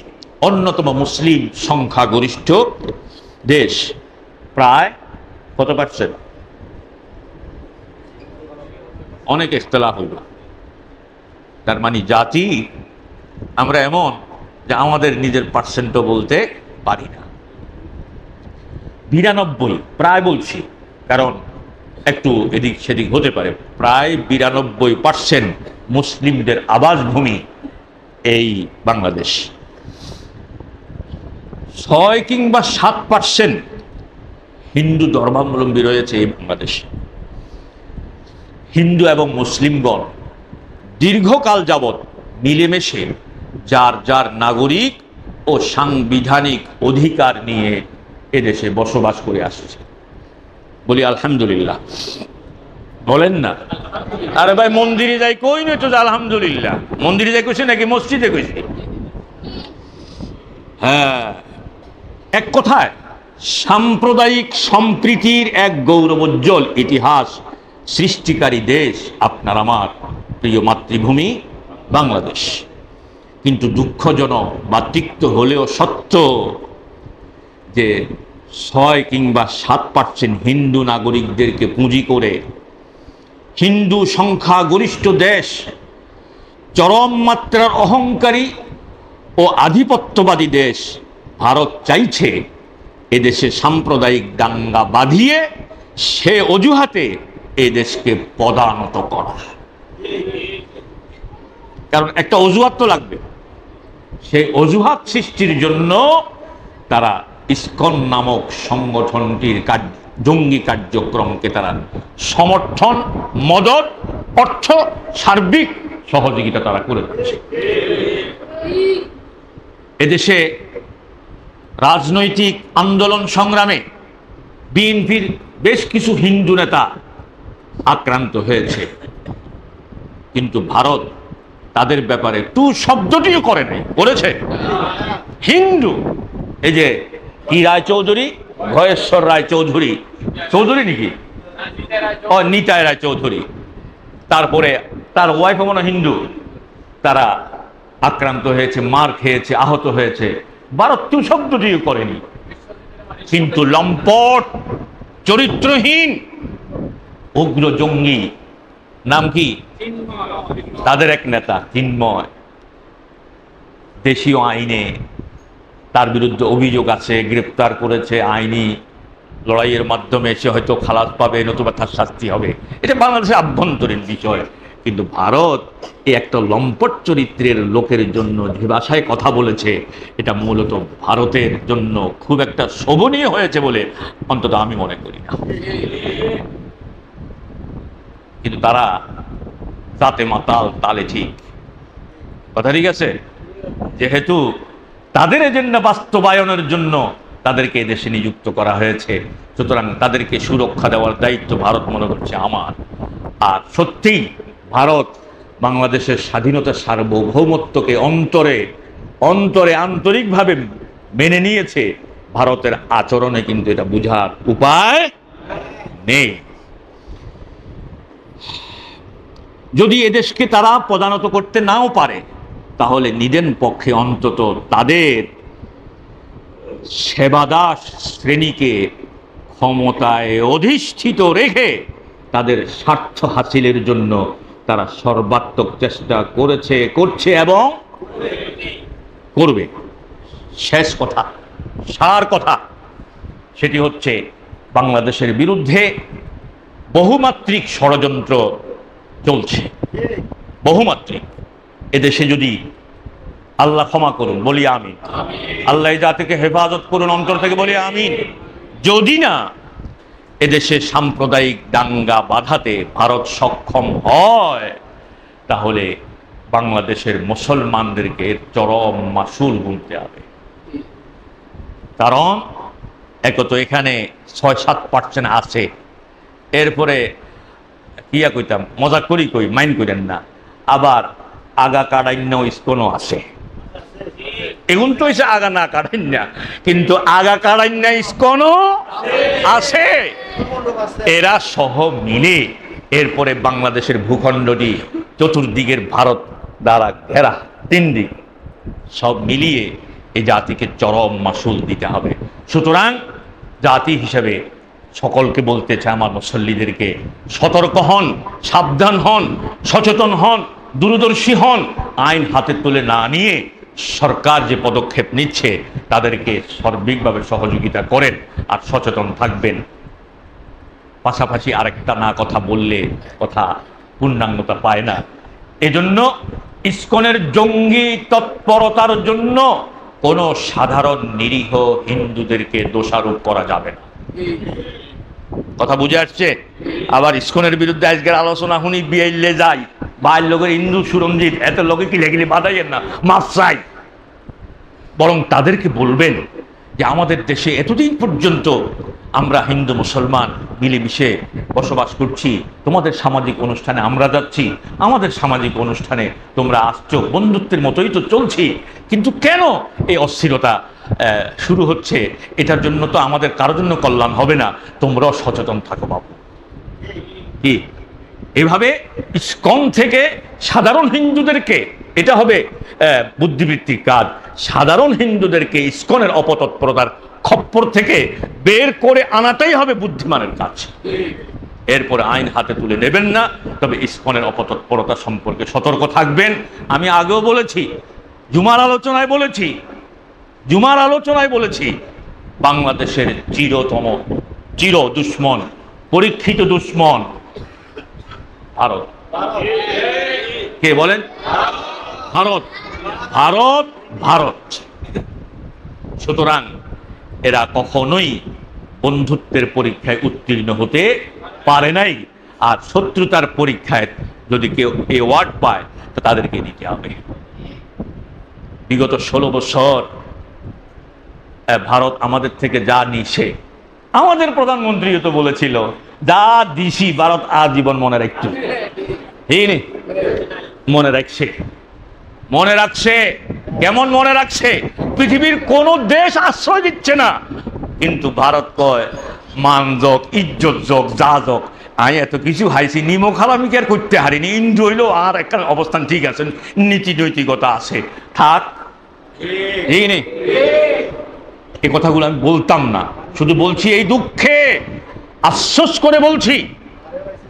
অন্যতম মুসলিম সংখ্যাগরিষ্ঠ দেশ। প্রায় কত পার্সেন্ট? অনেক ইখতিলাফ হইল। তার মানে জাতি আমরা এমন যে আমাদের নিজের পার্সেন্টও বলতে পারি না। 92, প্রায় বলছি কারণ একটু এদিক সেদিক হতে পারে, প্রায় 92% মুসলিমদের আবাসভূমি এই বাংলাদেশ। 6 কিংবা 7% হিন্দু ধর্মাবলম্বী রয়েছে এই বাংলাদেশে। হিন্দু এবং মুসলিমগণ দীর্ঘকাল যাবৎ মিলেমিশে যার যার নাগরিক ও সাংবিধানিক অধিকার নিয়ে এদেশে বসবাস করে আসছে। বলি আলহামদুলিল্লাহ। বলেন না? আরে ভাই, মন্দিরে যাই কই নয় তো আলহামদুলিল্লাহ। মন্দিরে যাই কইছে নাকি মসজিদে কইছে? হ্যাঁ, এক কথায় সাম্প্রদায়িক সম্প্রীতির এক গৌরবোজ্জ্বল ইতিহাস সৃষ্টিকারী দেশ আপনার আমার প্রিয় মাতৃভূমি বাংলাদেশ। কিন্তু দুঃখজনক বা তিক্ত হলেও সত্য যে 6 কিংবা 7% হিন্দু নাগরিকদেরকে পুঁজি করে হিন্দু সংখ্যাগরিষ্ঠ দেশ, চরম মাত্রার অহংকারী ও আধিপত্যবাদী দেশ ভারত চাইছে এদেশে সাম্প্রদায়িক দাঙ্গা বাঁধিয়ে সে অজুহাতে এদেশকে পদানত করা। কারণ একটা অজুহাত তো লাগবে। সেই অজুহাত সৃষ্টির জন্য তারা ইসকন নামক সংগঠনটির জঙ্গি কার্যক্রমকে তারা সমর্থন, মদত, অর্থ, সার্বিক সহযোগিতা তারা করে যাচ্ছে। এদেশে রাজনৈতিক আন্দোলন সংগ্রামে বিএনপির বেশ কিছু হিন্দু নেতা আক্রান্ত হয়েছে, কিন্তু ভারত তাদের ব্যাপারে তু শব্দটিও করে নাই, করেছে? হিন্দু, এই যে কি রায়চৌধুরী, ভয়েশ্বর রায়চৌধুরী, চৌধুরী নাকি, ও নিতাই রায়চৌধুরী, তারপরে তার ওয়াইফও মনে হিন্দু, তারা আক্রান্ত হয়েছে, মার খেয়েছে, আহত হয়েছে। ভারত তু শব্দটিও করেনি। কিন্তু লম্পট, চরিত্রহীন, উগ্র জঙ্গি, নাম কি তাদের এক নেতা চিন্ময়, দেশীয় আইনে তার বিরুদ্ধে অভিযোগ আছে, গ্রেপ্তার করেছে, আইনি লড়াইয়ের মাধ্যমে সে হয়তো খালাস পাবে, নতুবা তার শাস্তি হবে। এটা বাংলাদেশের আভ্যন্তরীণ বিষয়। কিন্তু ভারত এই একটা লম্পট চরিত্রের লোকের জন্য যে ভাষায় কথা বলেছে, এটা মূলত ভারতের জন্য খুব একটা শোভনীয় হয়েছে বলে অন্তত আমি মনে করি না। কিন্তু তারা তাতে মাতাল, তালে ঠিক, কথা ঠিক আছে। যেহেতু তাদের এজেন্ডা বাস্তবায়নের জন্য তাদেরকে এদেশে নিযুক্ত করা হয়েছে, সুতরাং তাদেরকে সুরক্ষা দেওয়ার দায়িত্ব ভারত মনে করছে আমার। আর সত্যিই ভারত বাংলাদেশের স্বাধীনতা, সার্বভৌমত্বকে অন্তরে অন্তরে আন্তরিকভাবে মেনে নিয়েছে। ভারতের আচরণে কিন্তু এটা বোঝার উপায় নেই। যদি এদেশকে তারা পদানত করতে নাও পারে, তাহলে নিদেন পক্ষে অন্তত তাদের সেবাদাস শ্রেণীকে ক্ষমতায় অধিষ্ঠিত রেখে তাদের স্বার্থ হাসিলের জন্য তারা সর্বাত্মক চেষ্টা করেছে, করছে এবং করবে। শেষ কথা, সার কথা, সেটি হচ্ছে বাংলাদেশের বিরুদ্ধে বহুমাত্রিক ষড়যন্ত্র চলছে, বহুমাত্রিক। এদেশে যদি আল্লাহ ক্ষমা করুন, বলি আমিন, আল্লাহ এই জাতিকে হেফাজত করুন, অন্তর থেকে বলি আমিন। যদি না এদেশে সাম্প্রদায়িক দাঙ্গা বাধাতে ভারত সক্ষম হয়, তাহলে বাংলাদেশের মুসলমানদেরকে চরম মাসুল গুনতে হবে। কারণ একত এখানে ৬-৭% আছে, এরপরে কিয়া কইতাম, মজা করি কই, মাইন্ড করেন না, আবার আগা কাড়াইন্য ইস্কনও আছে। এগুন তো এসে আগা না কাড়েন না, কিন্তু আগা কাড়াইন্য ইস্কনও আছে। এরা সহ মিলে এরপরে বাংলাদেশের ভূখণ্ডটি চতুর্দিকের ভারত দ্বারা ঘেরা, 3 দিক, সব মিলিয়ে এই জাতিকে চরম মাসুল দিতে হবে। সুতরাং জাতি হিসেবে সকলকে বলতে চাই, আমার মুসল্লিদেরকে, সতর্ক হন, সাবধান হন, সচেতন হন, দূরদর্শী হন। আইন হাতে তুলে না নিয়ে সরকার যে পদক্ষেপ নিচ্ছে তাদেরকে সার্বিকভাবে সহযোগিতা করেন আর সচেতন থাকবেন। পাশাপাশি আরেকটা না কথা বললে কথা পূর্ণাঙ্গতা পায় না। এজন্য ইসকনের জঙ্গি তৎপরতার জন্য কোনো সাধারণ নিরীহ হিন্দুদেরকে দোষারোপ করা যাবে না। কথা বুঝে আসছে? আবার ইসকনের বিরুদ্ধে আজকের আলোচনা শুনি বিয়াইলে যাই, বাইর লোকের হিন্দু সুরঞ্জিত, এত লোকে কিলে বাধাইয়েন না, মাফ চাই। বরং তাদেরকে বলবেন যে আমাদের দেশে এতদিন পর্যন্ত আমরা হিন্দু মুসলমান মিলেমিশে বসবাস করছি, তোমাদের সামাজিক অনুষ্ঠানে আমরা যাচ্ছি, আমাদের সামাজিক অনুষ্ঠানে তোমরা আসছো, বন্ধুত্বের মতোই তো চলছি, কিন্তু কেন এই অস্থিরতা শুরু হচ্ছে? এটার জন্য তো আমাদের কারোর জন্য কল্যাণ হবে না, তোমরাও সচেতন থাকো বাবু। কি এভাবে ইসকন থেকে সাধারণ হিন্দুদেরকে, এটা হবে বুদ্ধিবৃত্তির কাজ, সাধারণ হিন্দুদেরকে ইসকনের অপতৎপরতার খপ্পর থেকে বের করে আনাটাই হবে বুদ্ধিমানের কাজ। এরপরে আইন হাতে তুলে নেবেন না, তবে ইসকনের অপতৎপরতা সম্পর্কে সতর্ক থাকবেন। আমি আগেও বলেছি, জুমার আলোচনায় বলেছি, বাংলাদেশের চির দুশ্মন, পরীক্ষিত দুশ্মন ভারত। কে বলেন? ভারত, ভারত, ভারত। সুতরাং এরা কখনোই বন্ধুত্বের পরীক্ষায় উত্তীর্ণ হতে পারে নাই। আর শত্রুতার পরীক্ষায় যদি কেউ অ্যাওয়ার্ড পায় তো তাদেরকে দিতে হবে। বিগত 16 বছর ভারত আমাদের থেকে যা নিছে, আমাদের প্রধানমন্ত্রীও তো বলেছিল, যা দিছি ভারত আজীবন মনে রাখত, মনে রাখছে। মনে রাখছে। কেমন মনে রাখছে? পৃথিবীর কোন দেশ আশ্রয় দিচ্ছে না, কিন্তু ভারত কয় মান যোগ, ইজ্জত যোগ, যা যোগ। আমি এত কিছু হাইছি, নিমক হারামি কি আর করতে হারিনি। ইন্দ্র হইল আর একটা অবস্থান ঠিক আছে, নীতি নৈতিকতা আছে, থাক। এই নেই, এই কথাগুলো আমি বলতাম না, শুধু বলছি এই দুঃখে আফসোস করে বলছি,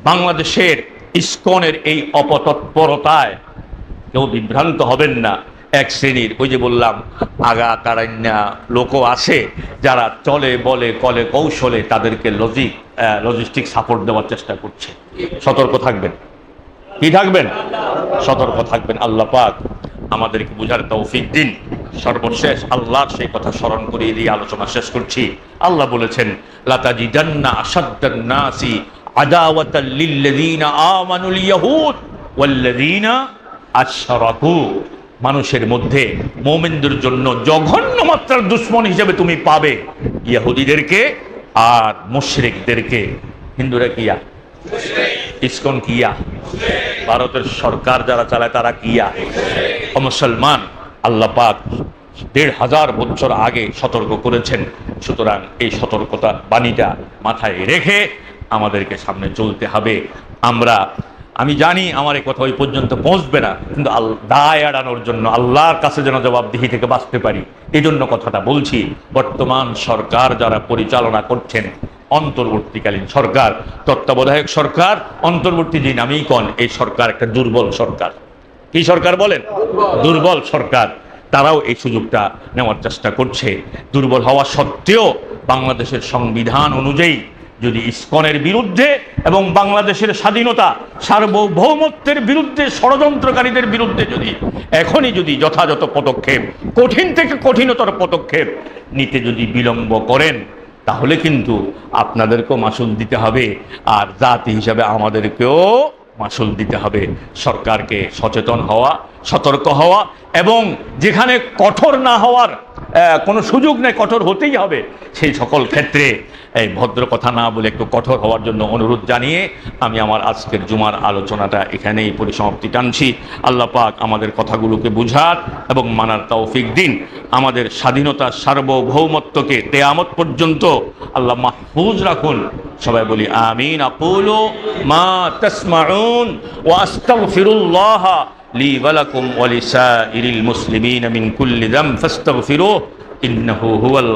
বাংলাদেশের ইসকনের এই অপতৎপরতায় কেউ বিভ্রান্ত হবেন না। এক শ্রেণীর, ওই যে বললাম, আগা কারান্যা লোকও আছে যারা চলে বলে কলে কৌশলে তাদেরকে লজিস্টিক সাপোর্ট দেওয়ার চেষ্টা করছে। সতর্ক থাকবেন। কি থাকবেন? সতর্ক থাকবেন। আল্লাহ পাক আমাদেরকে বুঝার তৌফিক দিন। সর্বশেষ আল্লাহর সেই কথা স্মরণ করিয়ে দিয়ে আলোচনা শেষ করছি। আল্লাহ বলেছেন, লাতাজিদান্না আশাদ্দান নাসি আদাওয়াতাল লিল্লাযীনা আমানুল ইয়াহুদ ওয়াল্লাযীনা আশরাকু। মানুষের মধ্যে মুমিনদের জন্য জঘন্য মাত্রার দুশমন হিসেবে তুমি পাবে ইহুদিদেরকে আর মুশরিকদেরকে। হিন্দুরা কিয়া, ইসকন কিয়া, ভারতের সরকার যারা চালায় তারা কিয়া, মুসলমান। আল্লাহ পাক ১৫০০ বছর আগে সতর্ক করেছেন। সুতরাং এই সতর্কতা বাণীটা মাথায় রেখে আমাদেরকে সামনে চলতে হবে। আমি জানি আমার এই কথা ওই পর্যন্ত পৌঁছবে না, কিন্তু দায় এড়ানোর জন্য, আল্লাহর কাছে যেন জবাবদিহি থেকে বাঁচতে পারি, এই জন্য কথাটা বলছি। বর্তমান সরকার যারা পরিচালনা করছেন, অন্তর্বর্তীকালীন সরকার, তত্ত্বাবধায়ক সরকার, অন্তর্বর্তী যে নামেই কন, এই সরকার একটা দুর্বল সরকার। কি সরকার বলেন? দুর্বল সরকার। তারাও এই সুযোগটা নেওয়ার চেষ্টা করছে। দুর্বল হওয়া সত্ত্বেও বাংলাদেশের সংবিধান অনুযায়ী যদি ইসকনের বিরুদ্ধে এবং বাংলাদেশের স্বাধীনতা সার্বভৌমত্বের বিরুদ্ধে ষড়যন্ত্রকারীদের বিরুদ্ধে এখনই যদি যথাযথ পদক্ষেপ, কঠিন থেকে কঠিনতর পদক্ষেপ নিতে যদি বিলম্ব করেন, তাহলে কিন্তু আপনাদেরকেও মাসুল দিতে হবে, আর জাতি হিসাবে আমাদেরকেও মাসুল দিতে হবে। সরকারকে সচেতন হওয়া, সতর্ক হওয়া, এবং যেখানে কঠোর না হওয়ার কোনো সুযোগ নেই, কঠোর হতেই হবে, সেই সকল ক্ষেত্রে এই ভদ্র কথা না বলে একটু কঠোর হওয়ার জন্য অনুরোধ জানিয়ে আমি আমার আজকের জুমার আলোচনাটা এখানেই পরিসমাপ্তি টানছি। আল্লাহ পাক আমাদের কথাগুলোকে বুঝার এবং মানার তৌফিক দিন। আমাদের স্বাধীনতার সার্বভৌমত্বকে কিয়ামত পর্যন্ত আল্লাহ মাহফুজ রাখুন। সবাই বলি আমিন। আকুলু মা তাসমাউন ওয়া আস্তাগফিরুল্লাহ লি ওয়া লাকুম ওয়া লিসাইরিল মুসলিমিন মিন কুল্লি যাম ফাস্তাগফিরুহু ইন্নাহু হুয়াল